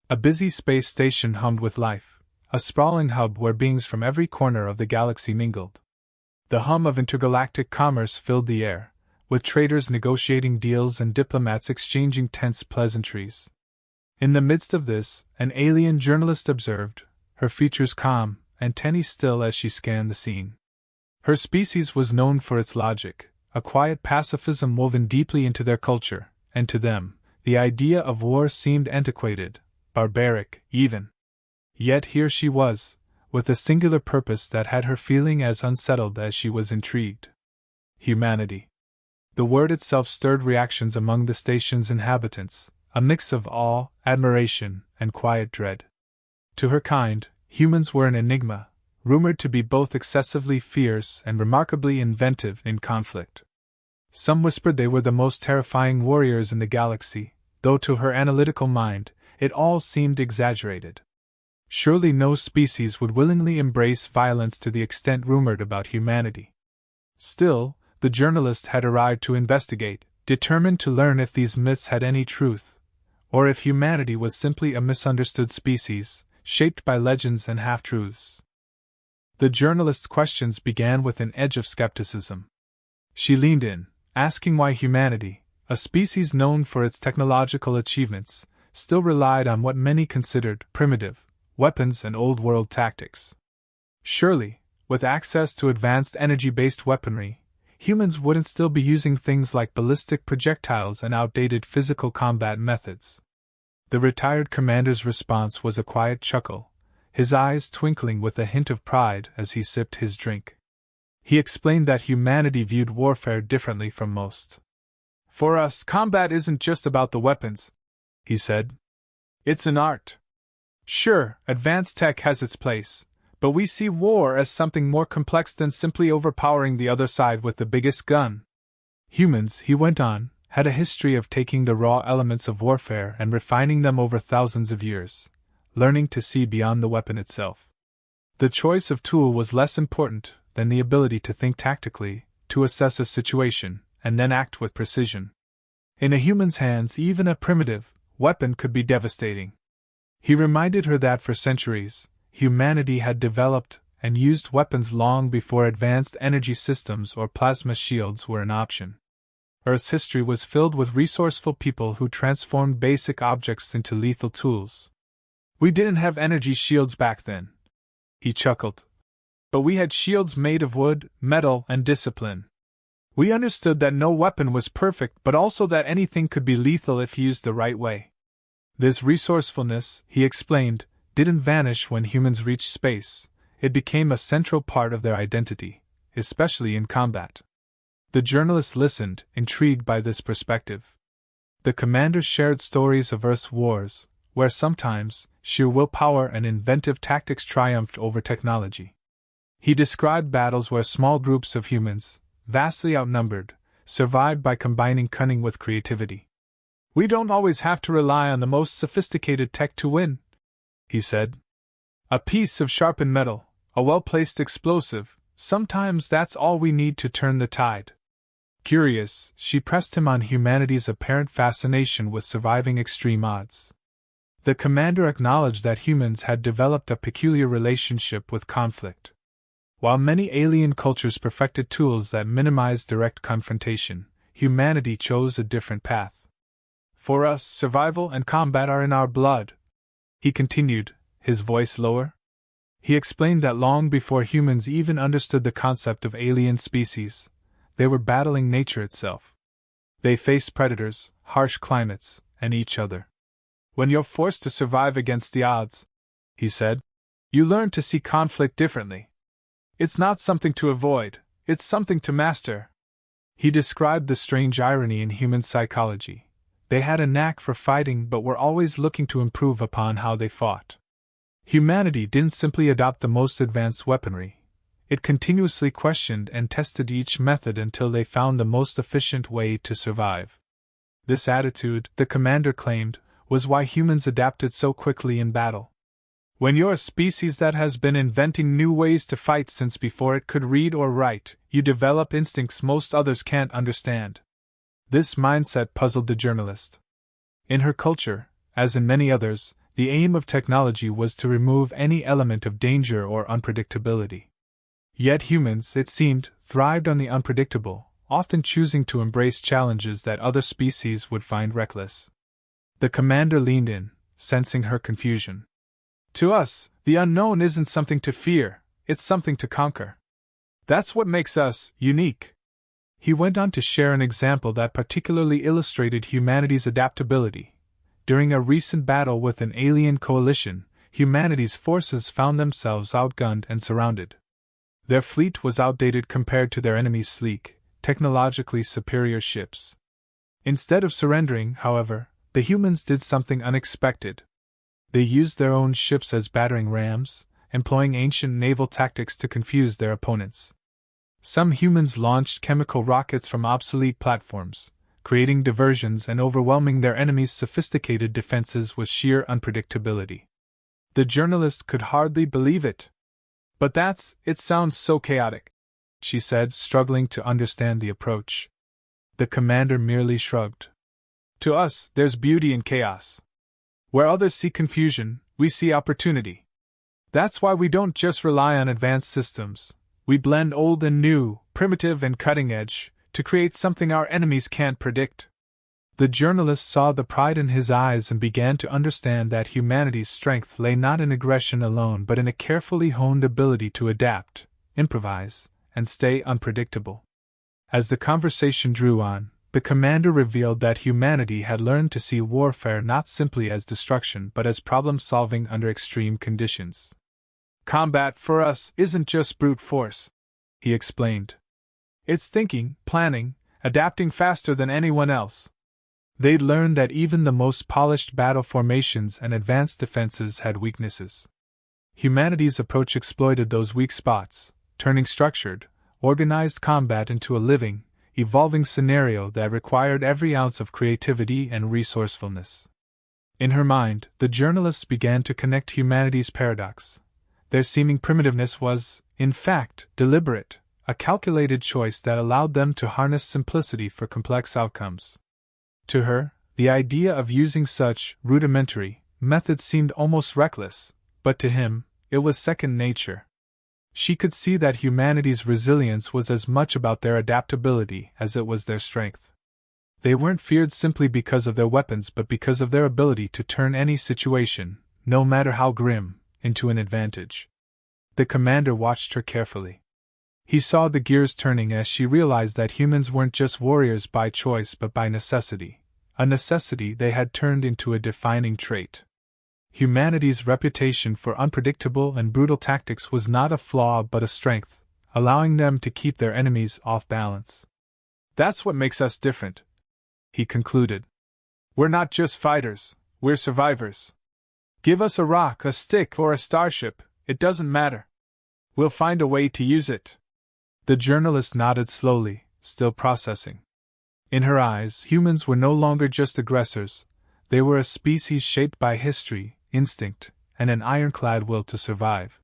A busy space station hummed with life, a sprawling hub where beings from every corner of the galaxy mingled. The hum of intergalactic commerce filled the air, with traders negotiating deals and diplomats exchanging tense pleasantries. In the midst of this, an alien journalist observed, her features calm, antennae still as she scanned the scene. Her species was known for its logic, a quiet pacifism woven deeply into their culture, and to them, the idea of war seemed antiquated, barbaric, even. Yet here she was, with a singular purpose that had her feeling as unsettled as she was intrigued. Humanity. The word itself stirred reactions among the station's inhabitants, a mix of awe, admiration, and quiet dread. To her kind, humans were an enigma, rumored to be both excessively fierce and remarkably inventive in conflict. Some whispered they were the most terrifying warriors in the galaxy, though to her analytical mind, it all seemed exaggerated. Surely no species would willingly embrace violence to the extent rumored about humanity. Still, the journalist had arrived to investigate, determined to learn if these myths had any truth, or if humanity was simply a misunderstood species, shaped by legends and half-truths. The journalist's questions began with an edge of skepticism. She leaned in, asking why humanity, a species known for its technological achievements, still relied on what many considered primitive weapons and old-world tactics. Surely, with access to advanced energy-based weaponry, humans wouldn't still be using things like ballistic projectiles and outdated physical combat methods. The retired commander's response was a quiet chuckle, his eyes twinkling with a hint of pride as he sipped his drink. He explained that humanity viewed warfare differently from most. "For us, combat isn't just about the weapons," he said. "It's an art. Sure, advanced tech has its place, but we see war as something more complex than simply overpowering the other side with the biggest gun. Humans," he went on, "had a history of taking the raw elements of warfare and refining them over thousands of years, learning to see beyond the weapon itself. The choice of tool was less important than the ability to think tactically, to assess a situation, and then act with precision. In a human's hands, even a primitive weapon could be devastating." He reminded her that for centuries, humanity had developed and used weapons long before advanced energy systems or plasma shields were an option. Earth's history was filled with resourceful people who transformed basic objects into lethal tools. "We didn't have energy shields back then," he chuckled. "But we had shields made of wood, metal, and discipline. We understood that no weapon was perfect, but also that anything could be lethal if used the right way. This resourcefulness," he explained, "didn't vanish when humans reached space. It became a central part of their identity, especially in combat." The journalist listened, intrigued by this perspective. The commander shared stories of Earth's wars, where sometimes sheer willpower and inventive tactics triumphed over technology. He described battles where small groups of humans, vastly outnumbered, survived by combining cunning with creativity. "We don't always have to rely on the most sophisticated tech to win," he said. "A piece of sharpened metal, a well-placed explosive, sometimes that's all we need to turn the tide." Curious, she pressed him on humanity's apparent fascination with surviving extreme odds. The commander acknowledged that humans had developed a peculiar relationship with conflict. While many alien cultures perfected tools that minimized direct confrontation, humanity chose a different path. "For us, survival and combat are in our blood," he continued, his voice lower. He explained that long before humans even understood the concept of alien species, they were battling nature itself. They faced predators, harsh climates, and each other. "When you're forced to survive against the odds," he said, "you learn to see conflict differently. It's not something to avoid, it's something to master." He described the strange irony in human psychology. They had a knack for fighting but were always looking to improve upon how they fought. Humanity didn't simply adopt the most advanced weaponry. It continuously questioned and tested each method until they found the most efficient way to survive. This attitude, the commander claimed, was why humans adapted so quickly in battle. "When you're a species that has been inventing new ways to fight since before it could read or write, you develop instincts most others can't understand." This mindset puzzled the journalist. In her culture, as in many others, The aim of technology was to remove any element of danger or unpredictability. Yet humans, it seemed, thrived on the unpredictable, often choosing to embrace challenges that other species would find reckless. The commander leaned in, sensing her confusion. To us, the unknown isn't something to fear, it's something to conquer. That's what makes us unique. He went on to share an example that particularly illustrated humanity's adaptability. During a recent battle with an alien coalition, humanity's forces found themselves outgunned and surrounded. Their fleet was outdated compared to their enemy's sleek, technologically superior ships. Instead of surrendering, however, the humans did something unexpected. They used their own ships as battering rams, employing ancient naval tactics to confuse their opponents. Some humans launched chemical rockets from obsolete platforms, creating diversions and overwhelming their enemies' sophisticated defenses with sheer unpredictability. The journalist could hardly believe it. But it sounds so chaotic, she said, struggling to understand the approach. The commander merely shrugged. To us, there's beauty in chaos. Where others see confusion, we see opportunity. That's why we don't just rely on advanced systems. We blend old and new, primitive and cutting edge, to create something our enemies can't predict. The journalist saw the pride in his eyes and began to understand that humanity's strength lay not in aggression alone but in a carefully honed ability to adapt, improvise, and stay unpredictable. As the conversation drew on, the commander revealed that humanity had learned to see warfare not simply as destruction but as problem-solving under extreme conditions. Combat for us isn't just brute force, he explained. It's thinking, planning, adapting faster than anyone else. They'd learned that even the most polished battle formations and advanced defenses had weaknesses. Humanity's approach exploited those weak spots, turning structured, organized combat into a living, evolving scenario that required every ounce of creativity and resourcefulness. In her mind, the journalist began to connect humanity's paradox. Their seeming primitiveness was, in fact, deliberate, a calculated choice that allowed them to harness simplicity for complex outcomes. To her, the idea of using such rudimentary methods seemed almost reckless, but to him, it was second nature. She could see that humanity's resilience was as much about their adaptability as it was their strength. They weren't feared simply because of their weapons but because of their ability to turn any situation, no matter how grim, into an advantage. The commander watched her carefully. He saw the gears turning as she realized that humans weren't just warriors by choice but by necessity, a necessity they had turned into a defining trait. Humanity's reputation for unpredictable and brutal tactics was not a flaw but a strength, allowing them to keep their enemies off balance. That's what makes us different, he concluded. We're not just fighters, we're survivors. Give us a rock, a stick, or a starship, it doesn't matter. We'll find a way to use it. The journalist nodded slowly, still processing. In her eyes, humans were no longer just aggressors, they were a species shaped by history, instinct, and an ironclad will to survive.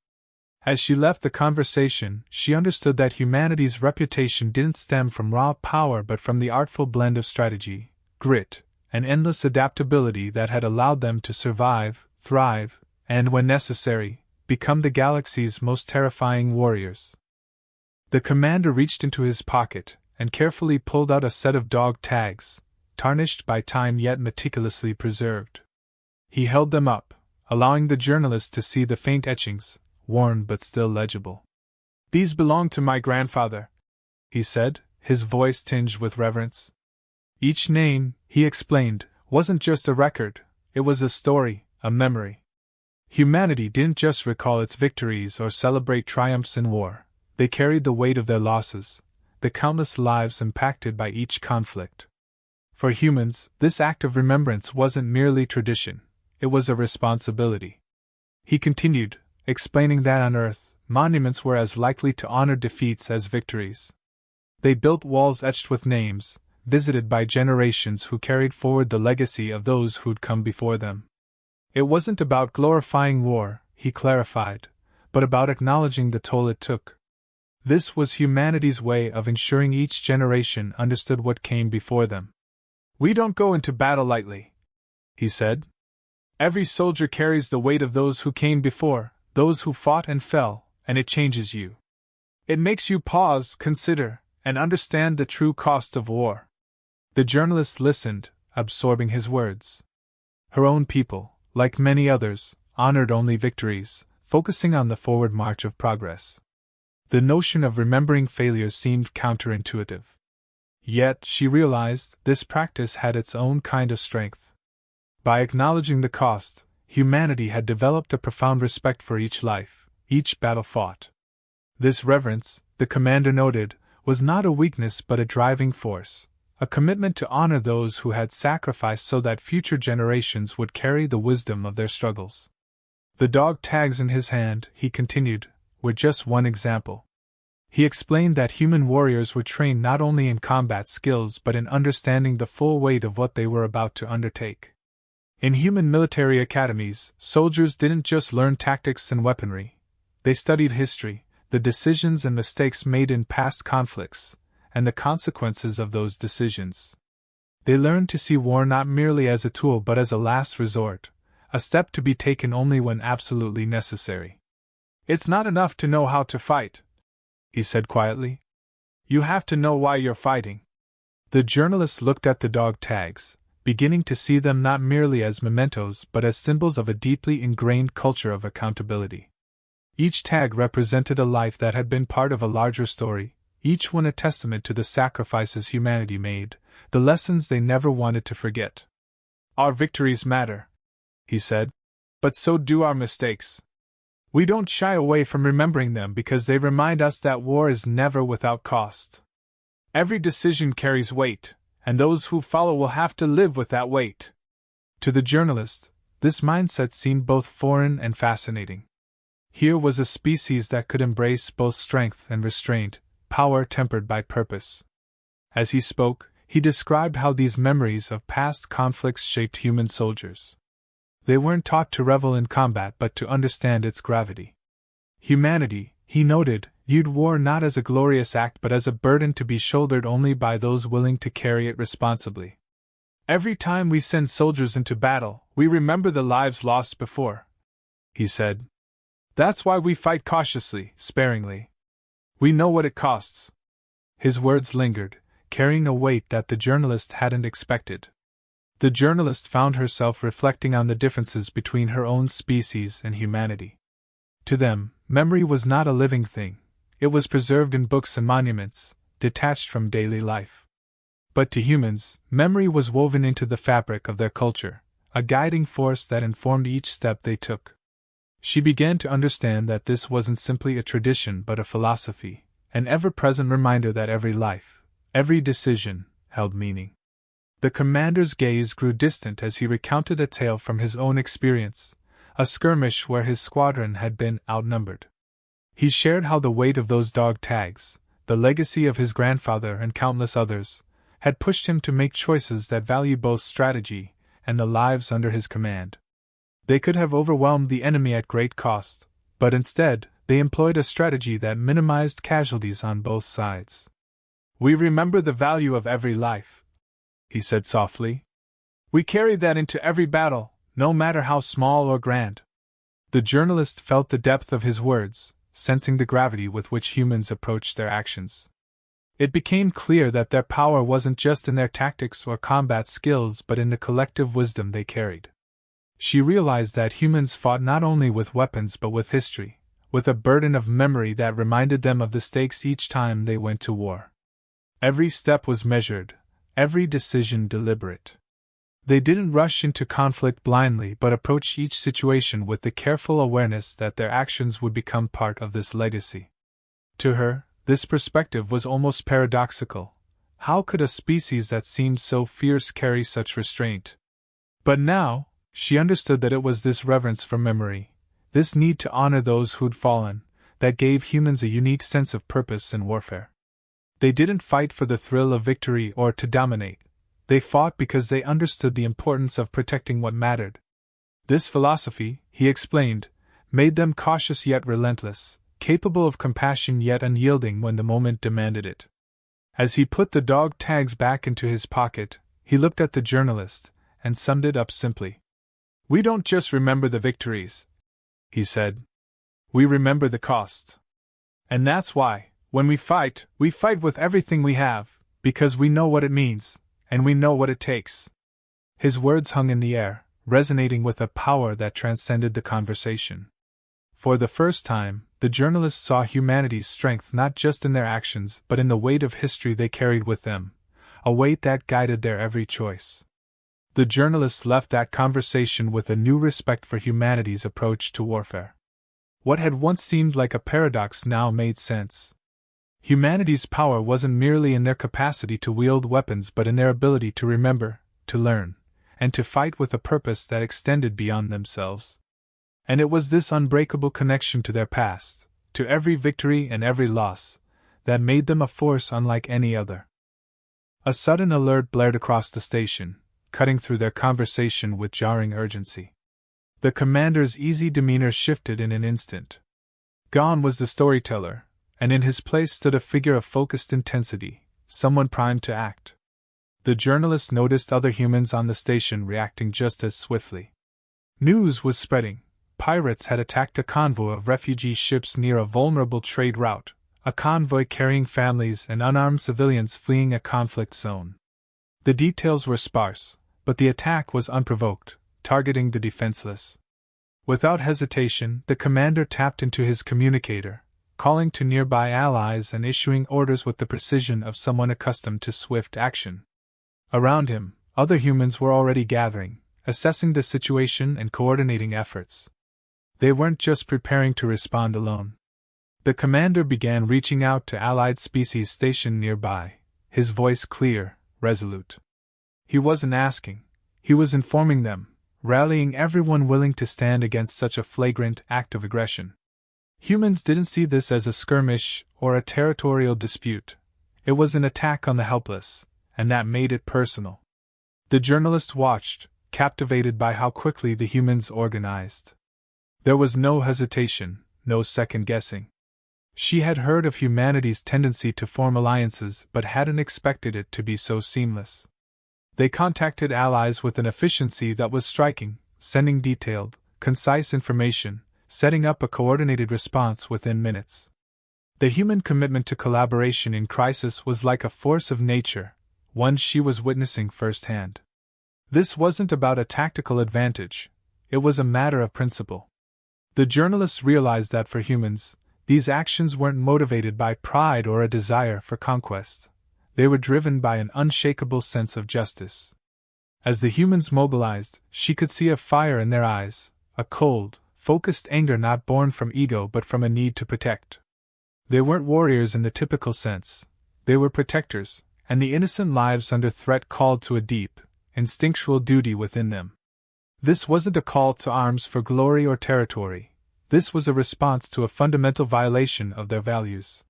As she left the conversation, she understood that humanity's reputation didn't stem from raw power but from the artful blend of strategy, grit, and endless adaptability that had allowed them to survive, thrive, and, when necessary, become the galaxy's most terrifying warriors. The commander reached into his pocket and carefully pulled out a set of dog tags, tarnished by time yet meticulously preserved. He held them up, allowing the journalist to see the faint etchings, worn but still legible. These belong to my grandfather, he said, his voice tinged with reverence. Each name, he explained, wasn't just a record, it was a story, a memory. Humanity didn't just recall its victories or celebrate triumphs in war, they carried the weight of their losses, the countless lives impacted by each conflict. For humans, this act of remembrance wasn't merely tradition, it was a responsibility. He continued, explaining that on Earth, monuments were as likely to honor defeats as victories. They built walls etched with names, visited by generations who carried forward the legacy of those who'd come before them. It wasn't about glorifying war, he clarified, but about acknowledging the toll it took. This was humanity's way of ensuring each generation understood what came before them. We don't go into battle lightly, he said. Every soldier carries the weight of those who came before, those who fought and fell, and it changes you. It makes you pause, consider, and understand the true cost of war. The journalist listened, absorbing his words. Her own people, like many others, honored only victories, focusing on the forward march of progress. The notion of remembering failures seemed counterintuitive. Yet, she realized, this practice had its own kind of strength. By acknowledging the cost, humanity had developed a profound respect for each life, each battle fought. This reverence, the commander noted, was not a weakness but a driving force, a commitment to honor those who had sacrificed so that future generations would carry the wisdom of their struggles. The dog tags in his hand, he continued, were just one example. He explained that human warriors were trained not only in combat skills but in understanding the full weight of what they were about to undertake. In human military academies, soldiers didn't just learn tactics and weaponry. They studied history, the decisions and mistakes made in past conflicts, and the consequences of those decisions. They learned to see war not merely as a tool but as a last resort, a step to be taken only when absolutely necessary. It's not enough to know how to fight, he said quietly. You have to know why you're fighting. The journalist looked at the dog tags, beginning to see them not merely as mementos but as symbols of a deeply ingrained culture of accountability. Each tag represented a life that had been part of a larger story, each one a testament to the sacrifices humanity made, the lessons they never wanted to forget. Our victories matter, he said, but so do our mistakes. We don't shy away from remembering them because they remind us that war is never without cost. Every decision carries weight, and those who follow will have to live with that weight. To the journalist, this mindset seemed both foreign and fascinating. Here was a species that could embrace both strength and restraint, power tempered by purpose. As he spoke, he described how these memories of past conflicts shaped human soldiers. They weren't taught to revel in combat but to understand its gravity. Humanity, he noted, viewed war not as a glorious act but as a burden to be shouldered only by those willing to carry it responsibly. Every time we send soldiers into battle, we remember the lives lost before, he said. That's why we fight cautiously, sparingly. We know what it costs. His words lingered, carrying a weight that the journalist hadn't expected. The journalist found herself reflecting on the differences between her own species and humanity. To them, memory was not a living thing. It was preserved in books and monuments, detached from daily life. But to humans, memory was woven into the fabric of their culture, a guiding force that informed each step they took. She began to understand that this wasn't simply a tradition but a philosophy, an ever-present reminder that every life, every decision, held meaning. The commander's gaze grew distant as he recounted a tale from his own experience, a skirmish where his squadron had been outnumbered. He shared how the weight of those dog tags, the legacy of his grandfather and countless others, had pushed him to make choices that valued both strategy and the lives under his command. They could have overwhelmed the enemy at great cost, but instead, they employed a strategy that minimized casualties on both sides. We remember the value of every life, he said softly. We carry that into every battle, no matter how small or grand. The journalist felt the depth of his words, sensing the gravity with which humans approached their actions. It became clear that their power wasn't just in their tactics or combat skills but in the collective wisdom they carried. She realized that humans fought not only with weapons but with history, with a burden of memory that reminded them of the stakes each time they went to war. Every step was measured, every decision deliberate. They didn't rush into conflict blindly but approached each situation with the careful awareness that their actions would become part of this legacy. To her, this perspective was almost paradoxical. How could a species that seemed so fierce carry such restraint? But now, she understood that it was this reverence for memory, this need to honor those who'd fallen, that gave humans a unique sense of purpose in warfare. They didn't fight for the thrill of victory or to dominate. They fought because they understood the importance of protecting what mattered. This philosophy, he explained, made them cautious yet relentless, capable of compassion yet unyielding when the moment demanded it. As he put the dog tags back into his pocket, he looked at the journalist, and summed it up simply. "We don't just remember the victories," he said. "We remember the costs. And that's why, when we fight with everything we have, because we know what it means, and we know what it takes." His words hung in the air, resonating with a power that transcended the conversation. For the first time, the journalists saw humanity's strength not just in their actions but in the weight of history they carried with them, a weight that guided their every choice. The journalists left that conversation with a new respect for humanity's approach to warfare. What had once seemed like a paradox now made sense. Humanity's power wasn't merely in their capacity to wield weapons but in their ability to remember, to learn, and to fight with a purpose that extended beyond themselves. And it was this unbreakable connection to their past, to every victory and every loss, that made them a force unlike any other. A sudden alert blared across the station, cutting through their conversation with jarring urgency. The commander's easy demeanor shifted in an instant. Gone was the storyteller, and in his place stood a figure of focused intensity, someone primed to act. The journalist noticed other humans on the station reacting just as swiftly. News was spreading. Pirates had attacked a convoy of refugee ships near a vulnerable trade route, a convoy carrying families and unarmed civilians fleeing a conflict zone. The details were sparse, but the attack was unprovoked, targeting the defenseless. Without hesitation, the commander tapped into his communicator, calling to nearby allies and issuing orders with the precision of someone accustomed to swift action. Around him, other humans were already gathering, assessing the situation and coordinating efforts. They weren't just preparing to respond alone. The commander began reaching out to allied species stationed nearby, his voice clear, resolute. He wasn't asking, he was informing them, rallying everyone willing to stand against such a flagrant act of aggression. Humans didn't see this as a skirmish or a territorial dispute. It was an attack on the helpless, and that made it personal. The journalist watched, captivated by how quickly the humans organized. There was no hesitation, no second-guessing. She had heard of humanity's tendency to form alliances but hadn't expected it to be so seamless. They contacted allies with an efficiency that was striking, sending detailed, concise information, setting up a coordinated response within minutes. The human commitment to collaboration in crisis was like a force of nature, one she was witnessing firsthand. This wasn't about a tactical advantage, it was a matter of principle. The journalists realized that for humans, these actions weren't motivated by pride or a desire for conquest. They were driven by an unshakable sense of justice. As the humans mobilized, she could see a fire in their eyes, a cold, focused anger not born from ego but from a need to protect. They weren't warriors in the typical sense, they were protectors, and the innocent lives under threat called to a deep, instinctual duty within them. This wasn't a call to arms for glory or territory, this was a response to a fundamental violation of their values.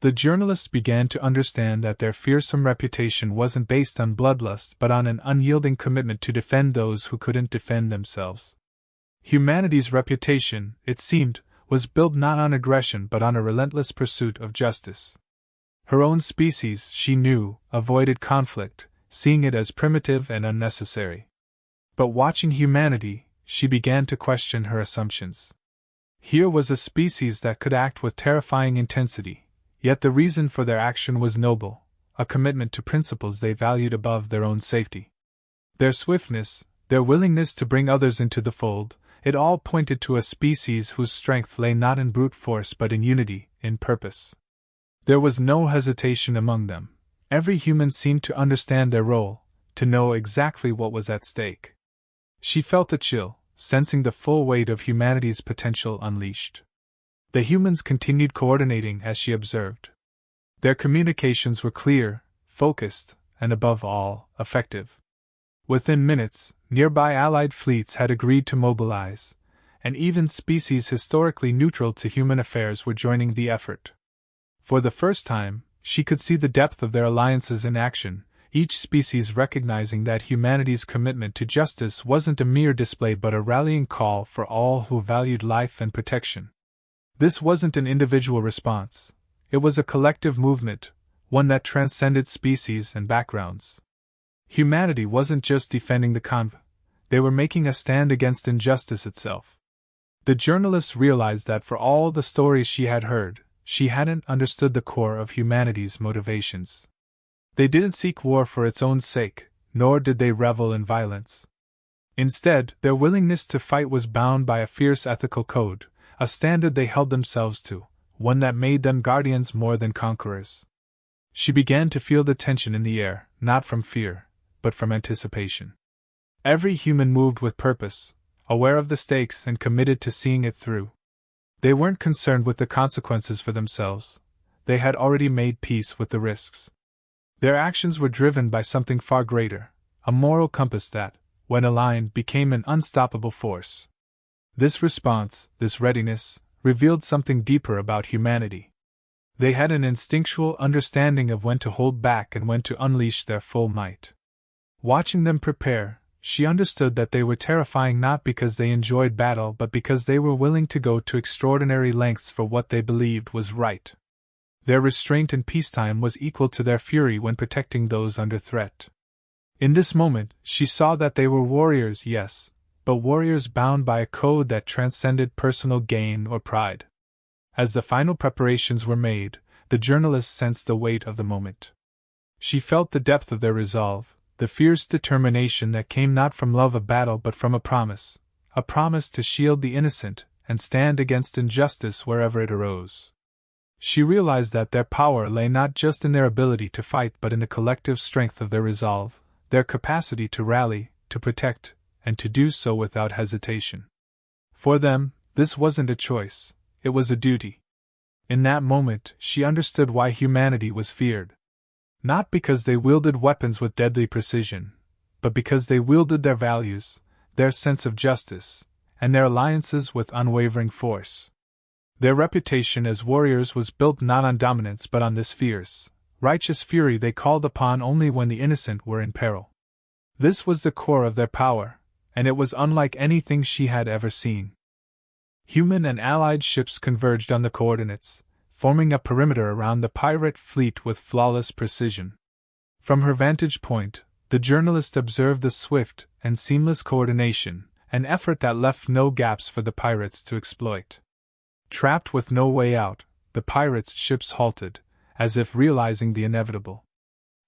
The journalists began to understand that their fearsome reputation wasn't based on bloodlust but on an unyielding commitment to defend those who couldn't defend themselves. Humanity's reputation, it seemed, was built not on aggression but on a relentless pursuit of justice. Her own species, she knew, avoided conflict, seeing it as primitive and unnecessary. But watching humanity, she began to question her assumptions. Here was a species that could act with terrifying intensity, yet the reason for their action was noble, a commitment to principles they valued above their own safety. Their swiftness, their willingness to bring others into the fold, it all pointed to a species whose strength lay not in brute force but in unity, in purpose. There was no hesitation among them. Every human seemed to understand their role, to know exactly what was at stake. She felt a chill, sensing the full weight of humanity's potential unleashed. The humans continued coordinating as she observed. Their communications were clear, focused, and above all, effective. Within minutes, nearby Allied fleets had agreed to mobilize, and even species historically neutral to human affairs were joining the effort. For the first time, she could see the depth of their alliances in action, each species recognizing that humanity's commitment to justice wasn't a mere display but a rallying call for all who valued life and protection. This wasn't an individual response, it was a collective movement, one that transcended species and backgrounds. Humanity wasn't just defending the convoy, They were making a stand against injustice itself. The journalist realized that for all the stories she had heard, she hadn't understood the core of humanity's motivations. They didn't seek war for its own sake, nor did they revel in violence. Instead, their willingness to fight was bound by a fierce ethical code, a standard they held themselves to, one that made them guardians more than conquerors. She began to feel the tension in the air, not from fear, but from anticipation. Every human moved with purpose, aware of the stakes and committed to seeing it through. They weren't concerned with the consequences for themselves. They had already made peace with the risks. Their actions were driven by something far greater, a moral compass that, when aligned, became an unstoppable force. This response, this readiness, revealed something deeper about humanity. They had an instinctual understanding of when to hold back and when to unleash their full might. Watching them prepare, she understood that they were terrifying not because they enjoyed battle but because they were willing to go to extraordinary lengths for what they believed was right. Their restraint in peacetime was equal to their fury when protecting those under threat. In this moment, she saw that they were warriors, yes, but warriors bound by a code that transcended personal gain or pride. As the final preparations were made, the journalist sensed the weight of the moment. She felt the depth of their resolve, the fierce determination that came not from love of battle but from a promise to shield the innocent and stand against injustice wherever it arose. She realized that their power lay not just in their ability to fight but in the collective strength of their resolve, their capacity to rally, to protect, and to do so without hesitation. For them, this wasn't a choice, it was a duty. In that moment, she understood why humanity was feared. Not because they wielded weapons with deadly precision, but because they wielded their values, their sense of justice, and their alliances with unwavering force. Their reputation as warriors was built not on dominance but on this fierce, righteous fury they called upon only when the innocent were in peril. This was the core of their power, and it was unlike anything she had ever seen. Human and allied ships converged on the coordinates, forming a perimeter around the pirate fleet with flawless precision. From her vantage point, the journalist observed the swift and seamless coordination, an effort that left no gaps for the pirates to exploit. Trapped with no way out, the pirates' ships halted, as if realizing the inevitable.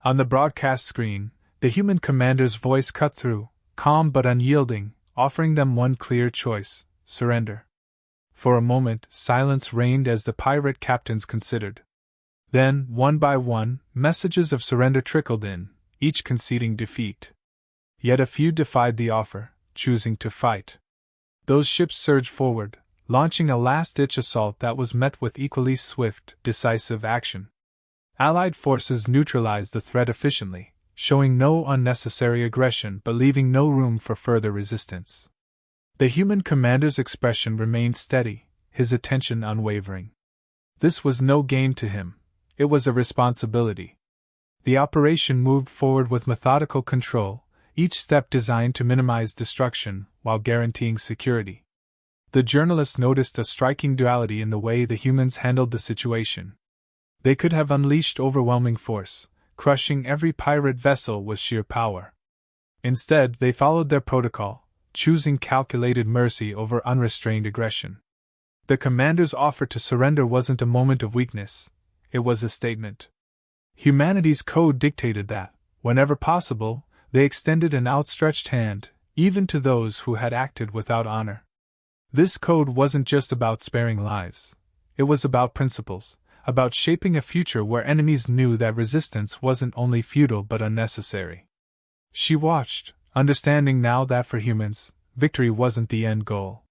On the broadcast screen, the human commander's voice cut through, calm but unyielding, offering them one clear choice: surrender. For a moment, silence reigned as the pirate captains considered. Then, one by one, messages of surrender trickled in, each conceding defeat. Yet a few defied the offer, choosing to fight. Those ships surged forward, launching a last-ditch assault that was met with equally swift, decisive action. Allied forces neutralized the threat efficiently, showing no unnecessary aggression but leaving no room for further resistance. The human commander's expression remained steady, his attention unwavering. This was no game to him, it was a responsibility. The operation moved forward with methodical control, each step designed to minimize destruction while guaranteeing security. The journalist noticed a striking duality in the way the humans handled the situation. They could have unleashed overwhelming force, crushing every pirate vessel with sheer power. Instead, they followed their protocol, choosing calculated mercy over unrestrained aggression. The commander's offer to surrender wasn't a moment of weakness, it was a statement. Humanity's code dictated that, whenever possible, they extended an outstretched hand, even to those who had acted without honor. This code wasn't just about sparing lives. It was about principles, about shaping a future where enemies knew that resistance wasn't only futile but unnecessary. She watched, understanding now that for humans, victory wasn't the end goal.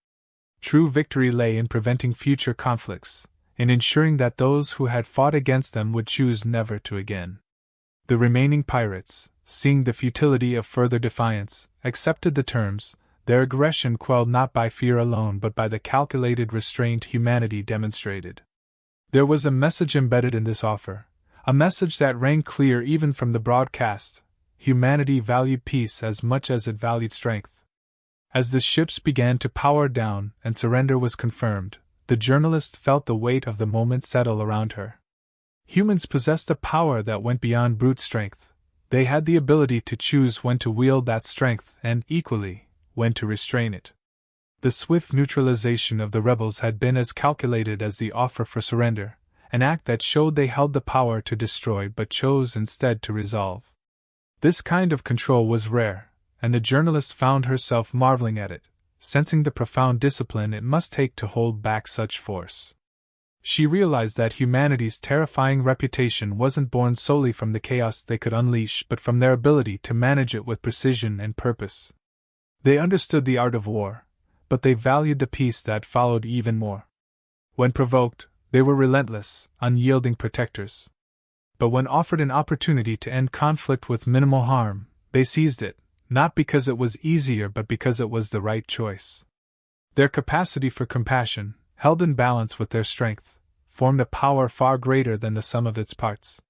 True victory lay in preventing future conflicts, in ensuring that those who had fought against them would choose never to again. The remaining pirates, seeing the futility of further defiance, accepted the terms, their aggression quelled not by fear alone but by the calculated restraint humanity demonstrated. There was a message embedded in this offer, a message that rang clear even from the broadcast: humanity valued peace as much as it valued strength. As the ships began to power down and surrender was confirmed, the journalist felt the weight of the moment settle around her. Humans possessed a power that went beyond brute strength. They had the ability to choose when to wield that strength and, equally, when to restrain it. The swift neutralization of the rebels had been as calculated as the offer for surrender, an act that showed they held the power to destroy but chose instead to resolve. This kind of control was rare, and the journalist found herself marveling at it, sensing the profound discipline it must take to hold back such force. She realized that humanity's terrifying reputation wasn't born solely from the chaos they could unleash but from their ability to manage it with precision and purpose. They understood the art of war, but they valued the peace that followed even more. When provoked, they were relentless, unyielding protectors. But when offered an opportunity to end conflict with minimal harm, they seized it, not because it was easier but because it was the right choice. Their capacity for compassion, held in balance with their strength, formed a power far greater than the sum of its parts.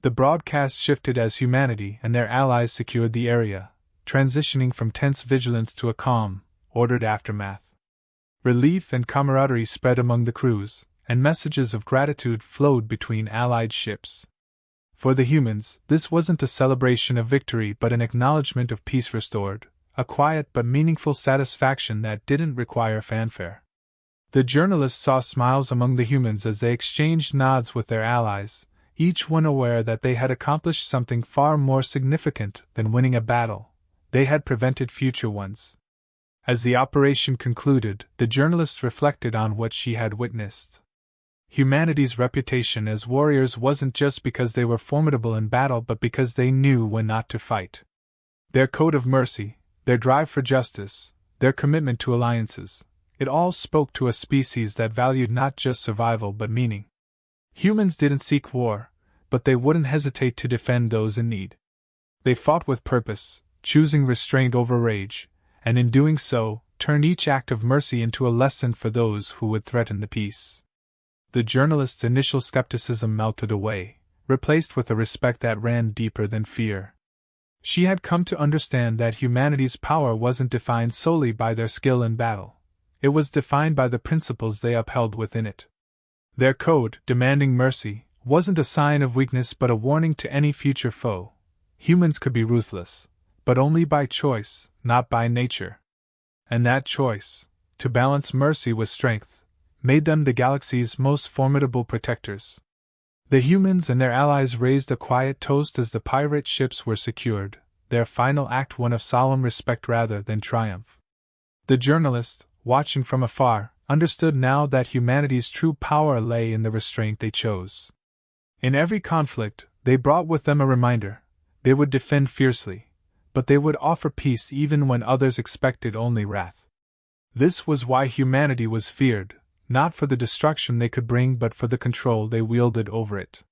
The broadcast shifted as humanity and their allies secured the area, transitioning from tense vigilance to a calm, ordered aftermath. Relief and camaraderie spread among the crews, and messages of gratitude flowed between allied ships. For the humans, this wasn't a celebration of victory but an acknowledgement of peace restored, a quiet but meaningful satisfaction that didn't require fanfare. The journalist saw smiles among the humans as they exchanged nods with their allies, each one aware that they had accomplished something far more significant than winning a battle. They had prevented future ones. As the operation concluded, the journalist reflected on what she had witnessed. Humanity's reputation as warriors wasn't just because they were formidable in battle but because they knew when not to fight. Their code of mercy, their drive for justice, their commitment to alliances, it all spoke to a species that valued not just survival but meaning. Humans didn't seek war, but they wouldn't hesitate to defend those in need. They fought with purpose, choosing restraint over rage, and in doing so, turned each act of mercy into a lesson for those who would threaten the peace. The journalist's initial skepticism melted away, replaced with a respect that ran deeper than fear. She had come to understand that humanity's power wasn't defined solely by their skill in battle. It was defined by the principles they upheld within it. Their code, demanding mercy, wasn't a sign of weakness but a warning to any future foe. Humans could be ruthless, but only by choice, not by nature. And that choice, to balance mercy with strength, made them the galaxy's most formidable protectors. The humans and their allies raised a quiet toast as the pirate ships were secured, their final act one of solemn respect rather than triumph. The journalist, watching from afar, understood now that humanity's true power lay in the restraint they chose. In every conflict, they brought with them a reminder: they would defend fiercely, but they would offer peace even when others expected only wrath. This was why humanity was feared, not for the destruction they could bring but for the control they wielded over it.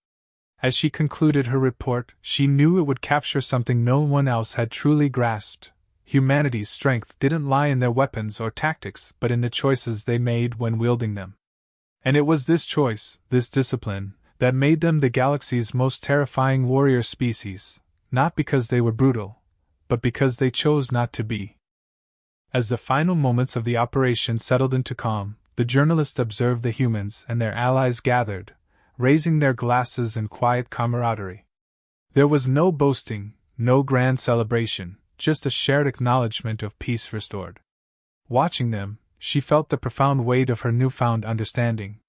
As she concluded her report, she knew it would capture something no one else had truly grasped. Humanity's strength didn't lie in their weapons or tactics but in the choices they made when wielding them. And it was this choice, this discipline, that made them the galaxy's most terrifying warrior species, not because they were brutal, but because they chose not to be. As the final moments of the operation settled into calm, the journalist observed the humans and their allies gathered, raising their glasses in quiet camaraderie. There was no boasting, no grand celebration, just a shared acknowledgement of peace restored. Watching them, she felt the profound weight of her newfound understanding.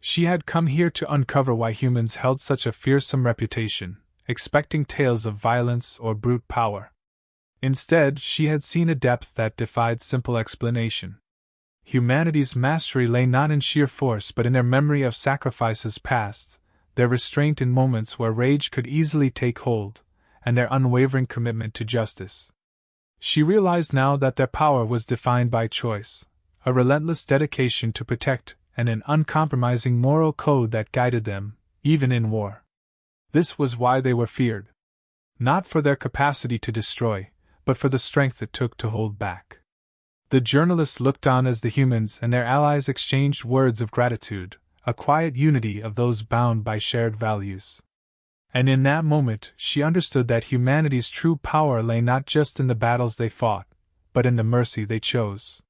She had come here to uncover why humans held such a fearsome reputation, expecting tales of violence or brute power. Instead, she had seen a depth that defied simple explanation. Humanity's mastery lay not in sheer force but in their memory of sacrifices past, their restraint in moments where rage could easily take hold, and their unwavering commitment to justice. She realized now that their power was defined by choice, a relentless dedication to protect, and an uncompromising moral code that guided them, even in war. This was why they were feared. Not for their capacity to destroy, but for the strength it took to hold back. The journalist looked on as the humans and their allies exchanged words of gratitude, a quiet unity of those bound by shared values. And in that moment, she understood that humanity's true power lay not just in the battles they fought, but in the mercy they chose.